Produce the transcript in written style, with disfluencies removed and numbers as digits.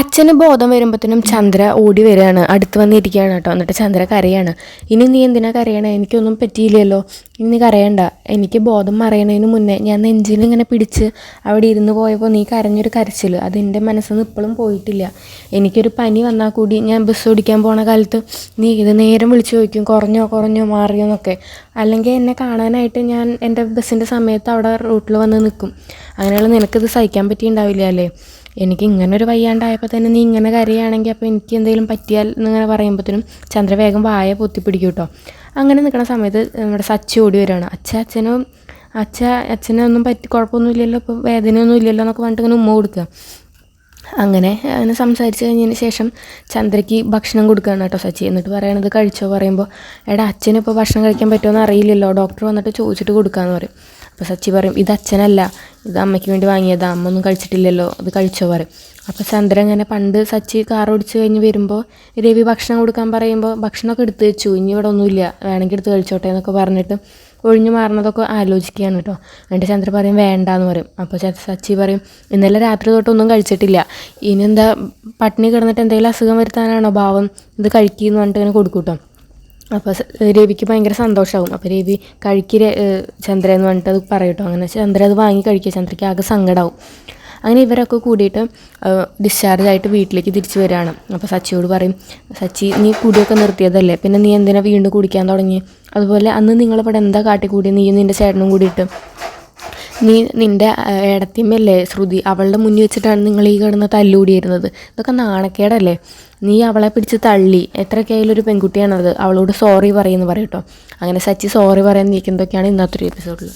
അച്ഛന് ബോധം വരുമ്പോഴത്തേനും ചന്ദ്ര ഓടി വരികയാണ്, അടുത്ത് വന്നിരിക്കുകയാണ് കേട്ടോ. എന്നിട്ട് ചന്ദ്ര കരയാണ്. ഇനി നീ എന്തിനാ കരയണേ? എനിക്കൊന്നും പറ്റിയില്ലല്ലോ, ഇനി നീ കരയണ്ട. എനിക്ക് ബോധം മറയണതിന് മുന്നേ ഞാൻ നെഞ്ചിലിങ്ങനെ പിടിച്ച് അവിടെ ഇരുന്ന് പോയപ്പോൾ നീ കരഞ്ഞൊരു കരച്ചിൽ അതെൻ്റെ മനസ്സിൽ നിന്ന് ഇപ്പോഴും പോയിട്ടില്ല. എനിക്കൊരു പനി വന്നാൽ കൂടി ഞാൻ ബസ് ഓടിക്കാൻ പോണ കാലത്ത് നീ ഇത് നേരം വിളിച്ച് ചോദിക്കും കുറഞ്ഞോ മാറിയോ എന്നൊക്കെ. അല്ലെങ്കിൽ എന്നെ കാണാനായിട്ട് ഞാൻ എൻ്റെ ബസ്സിൻ്റെ സമയത്ത് അവിടെ റൂട്ടിൽ വന്ന് നിൽക്കും. അങ്ങനെയുള്ള നിനക്കിത് സഹിക്കാൻ പറ്റിയിട്ടുണ്ടാവില്ല അല്ലേ? എനിക്ക് ഇങ്ങനൊരു വയ്യാണ്ടായപ്പോൾ തന്നെ നീ ഇങ്ങനെ കരയുകയാണെങ്കിൽ അപ്പോൾ എനിക്ക് എന്തെങ്കിലും പറ്റിയാൽ എന്നിങ്ങനെ പറയുമ്പോഴത്തേനും ചന്ദ്ര വേഗം വായ പൊത്തിപ്പിടിക്കും കേട്ടോ. അങ്ങനെ നിൽക്കുന്ന സമയത്ത് നമ്മുടെ സച്ചി ഓടി വരികയാണ്. അച്ഛനൊന്നും കുഴപ്പമൊന്നുമില്ലല്ലോ, ഇപ്പോൾ വേദനയൊന്നും ഇല്ലല്ലോ എന്നൊക്കെ പറഞ്ഞിട്ട് ഇങ്ങനെ ഉമ്മ കൊടുക്കുക. അങ്ങനെ സംസാരിച്ച് കഴിഞ്ഞതിന് ശേഷം ചന്ദ്രയ്ക്ക് ഭക്ഷണം കൊടുക്കുകയാണ് കേട്ടോ സച്ചി. എന്നിട്ട് പറയണത് കഴിച്ചോ പറയുമ്പോൾ, എടാ അച്ഛനിപ്പോൾ ഭക്ഷണം കഴിക്കാൻ പറ്റുമോ അറിയില്ലല്ലോ, ഡോക്ടർ വന്നിട്ട് ചോദിച്ചിട്ട് കൊടുക്കാമെന്ന് പറയും. അപ്പോൾ സച്ചി പറയും, ഇത് അച്ഛനല്ല, ഇത് അമ്മയ്ക്ക് വേണ്ടി വാങ്ങിയതാ, അമ്മ ഒന്നും കഴിച്ചിട്ടില്ലല്ലോ, ഇത് കഴിച്ചോ പറയും. അപ്പോൾ ചന്ദ്ര ഇങ്ങനെ പണ്ട് സച്ചി കാർ ഓടിച്ച് കഴിഞ്ഞ് വരുമ്പോൾ രവി ഭക്ഷണം കൊടുക്കാൻ പറയുമ്പോൾ ഭക്ഷണമൊക്കെ എടുത്ത് വെച്ചു, ഇനി ഇവിടെ ഒന്നുമില്ല, വേണമെങ്കിൽ എടുത്ത് കഴിച്ചോട്ടെ എന്നൊക്കെ പറഞ്ഞിട്ട് ഒഴിഞ്ഞു മാറുന്നതൊക്കെ ആലോചിക്കുകയാണ് കേട്ടോ. എന്നിട്ട് ചന്ദ്ര പറയും വേണ്ടാന്ന് പറയും. അപ്പോൾ സച്ചി പറയും, ഇന്നലെ രാത്രി തൊട്ടൊന്നും കഴിച്ചിട്ടില്ല, ഇനി എന്താ പട്ടിണി കിടന്നിട്ട് എന്തെങ്കിലും അസുഖം വരുത്താനാണോ ഭാവം, ഇത് കഴിക്കുമെന്ന് പറഞ്ഞിട്ട് ഇങ്ങനെ കൊടുക്കും കേട്ടോ. അപ്പോൾ രവിക്ക് ഭയങ്കര സന്തോഷമാകും. അപ്പോൾ രവി ചന്ദ്ര എന്ന് പറഞ്ഞിട്ട് അത് പറയും കേട്ടോ. അങ്ങനെ ചന്ദ്ര അത് വാങ്ങി കഴിക്കുക. ചന്ദ്രയ്ക്ക് ആകെ സങ്കടമാവും. അങ്ങനെ ഇവരൊക്കെ കൂടിയിട്ട് ഡിസ്ചാർജ് ആയിട്ട് വീട്ടിലേക്ക് തിരിച്ചു വരികയാണ്. അപ്പോൾ സച്ചിയോട് പറയും, സച്ചി നീ കുടിയൊക്കെ നിർത്തിയതല്ലേ, പിന്നെ നീ എന്തിനാ വീണ്ടും കുടിക്കാൻ തുടങ്ങി? അതുപോലെ അന്ന് നിങ്ങളിവിടെ എന്താ കാട്ടിക്കൂടി, നീയും നിൻ്റെ ചേട്ടനും കൂടിയിട്ട്? നീ നിൻ്റെ ഏടത്തിയമ്മയല്ലേ ശ്രുതി, അവളുടെ മുന്നിൽ വെച്ചിട്ടാണ് നിങ്ങൾ ഈ കിടന്ന് തല്ലുകൂടിയിരുന്നത്, ഇതൊക്കെ നാണക്കേടല്ലേ? നീ അവളെ പിടിച്ച് തള്ളി, എത്രയൊക്കെയായാലും ഒരു പെൺകുട്ടിയാണത്, അവളോട് സോറി പറയുമെന്ന് പറയും കേട്ടോ. അങ്ങനെ സച്ചി സോറി പറയാൻ നിൽക്കുന്നതൊക്കെയാണ് ഇന്നത്തെ ഒരു എപ്പിസോഡിൽ.